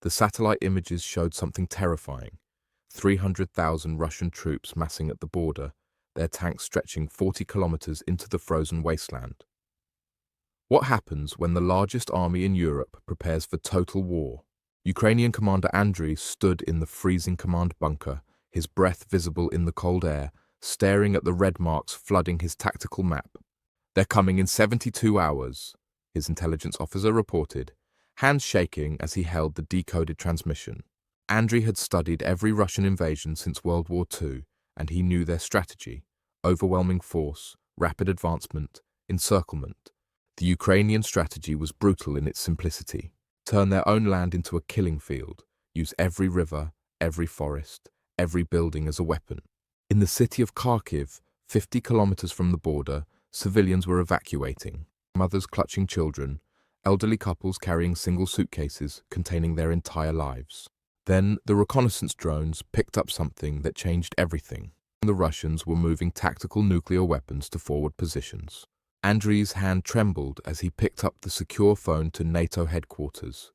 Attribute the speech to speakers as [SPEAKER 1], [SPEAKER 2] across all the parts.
[SPEAKER 1] The satellite images showed something terrifying. 300,000 Russian troops massing at the border, their tanks stretching 40 kilometers into the frozen wasteland. What happens when the largest army in Europe prepares for total war? Ukrainian commander Andriy stood in the freezing command bunker, his breath visible in the cold air, staring at the red marks flooding his tactical map. "They're coming in 72 hours, his intelligence officer reported, hands shaking as he held the decoded transmission. Andriy had studied every Russian invasion since World War II, and he knew their strategy: overwhelming force, rapid advancement, encirclement. The Ukrainian strategy was brutal in its simplicity. Turn their own land into a killing field, use every river, every forest, every building as a weapon. In the city of Kyiv, 50 kilometers from the border, civilians were evacuating, mothers clutching children, elderly couples carrying single suitcases containing their entire lives. Then the reconnaissance drones picked up something that changed everything. The Russians were moving tactical nuclear weapons to forward positions. Andriy's hand trembled as he picked up the secure phone to NATO headquarters.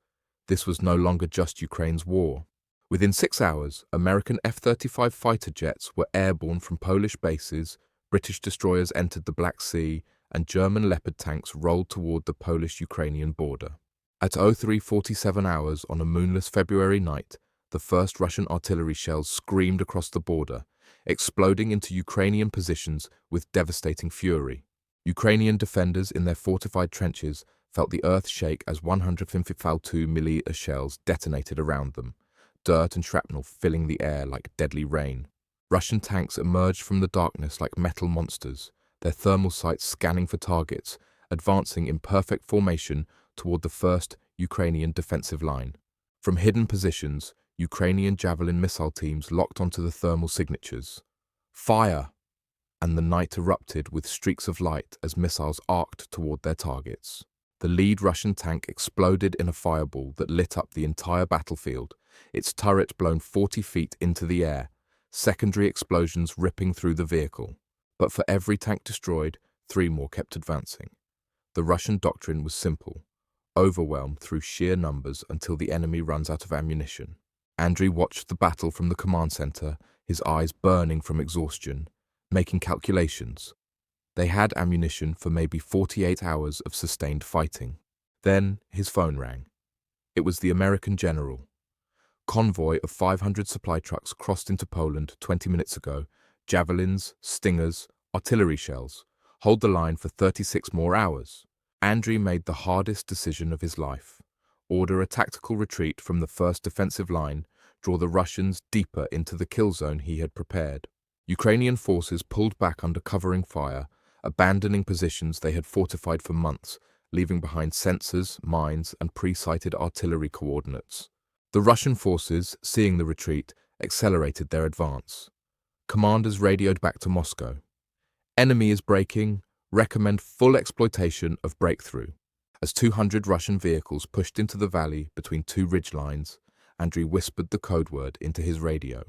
[SPEAKER 1] This was no longer just Ukraine's war. Within 6 hours, American F-35 fighter jets were airborne from Polish bases, British destroyers entered the Black Sea, and German Leopard tanks rolled toward the Polish-Ukrainian border. At 03:47 hours on a moonless February night, the first Russian artillery shells screamed across the border, exploding into Ukrainian positions with devastating fury. Ukrainian defenders in their fortified trenches felt the earth shake as 152 mm shells detonated around them, dirt and shrapnel filling the air like deadly rain. Russian tanks emerged from the darkness like metal monsters, their thermal sights scanning for targets, advancing in perfect formation toward the first Ukrainian defensive line. From hidden positions, Ukrainian Javelin missile teams locked onto the thermal signatures. Fire! And the night erupted with streaks of light as missiles arced toward their targets. The lead Russian tank exploded in a fireball that lit up the entire battlefield, its turret blown 40 feet into the air, secondary explosions ripping through the vehicle. But for every tank destroyed, 3 more kept advancing. The Russian doctrine was simple: overwhelm through sheer numbers until the enemy runs out of ammunition. Andriy watched the battle from the command center, his eyes burning from exhaustion, making calculations. They had ammunition for maybe 48 hours of sustained fighting. Then his phone rang. It was the American general. Convoy of 500 supply trucks crossed into Poland 20 minutes ago. Javelins, Stingers, artillery shells. Hold the line for 36 more hours. Andriy made the hardest decision of his life. Order a tactical retreat from the first defensive line, draw the Russians deeper into the kill zone he had prepared. Ukrainian forces pulled back under covering fire, abandoning positions they had fortified for months, leaving behind sensors, mines, and pre-sighted artillery coordinates. The Russian forces, seeing the retreat, accelerated their advance. Commanders radioed back to Moscow. "Enemy is breaking. Recommend full exploitation of breakthrough." As 200 Russian vehicles pushed into the valley between 2 ridgelines, Andriy whispered the code word into his radio.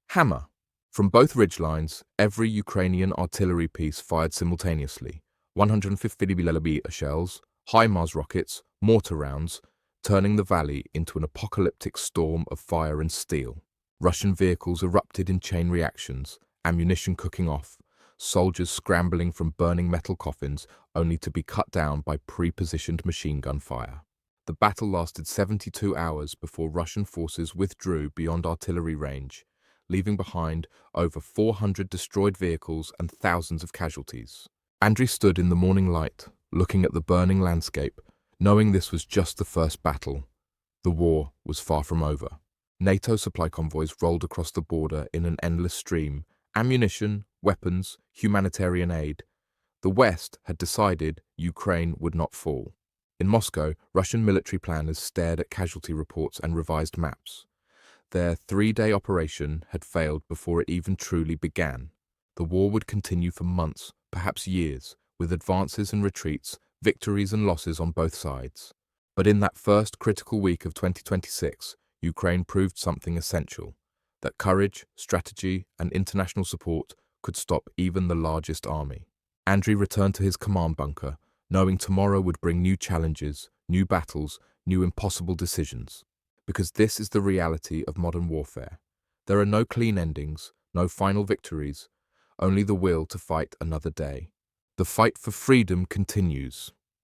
[SPEAKER 1] "Hammer." From both ridgelines, every Ukrainian artillery piece fired simultaneously: 150 mm shells, HIMARS rockets, mortar rounds, turning the valley into an apocalyptic storm of fire and steel. Russian vehicles erupted in chain reactions, ammunition cooking off, soldiers scrambling from burning metal coffins only to be cut down by pre-positioned machine gun fire. The battle lasted 72 hours before Russian forces withdrew beyond artillery range, leaving behind over 400 destroyed vehicles and thousands of casualties. Andriy stood in the morning light, looking at the burning landscape, knowing this was just the first battle. The war was far from over. NATO supply convoys rolled across the border in an endless stream: ammunition, weapons, humanitarian aid. The West had decided Ukraine would not fall. In Moscow, Russian military planners stared at casualty reports and revised maps. Their 3-day operation had failed before it even truly began. The war would continue for months, perhaps years, with advances and retreats, victories and losses on both sides. But in that first critical week of 2026, Ukraine proved something essential: that courage, strategy, and international support could stop even the largest army. Andriy returned to his command bunker, knowing tomorrow would bring new challenges, new battles, new impossible decisions. Because this is the reality of modern warfare. There are no clean endings, no final victories, only the will to fight another day. The fight for freedom continues.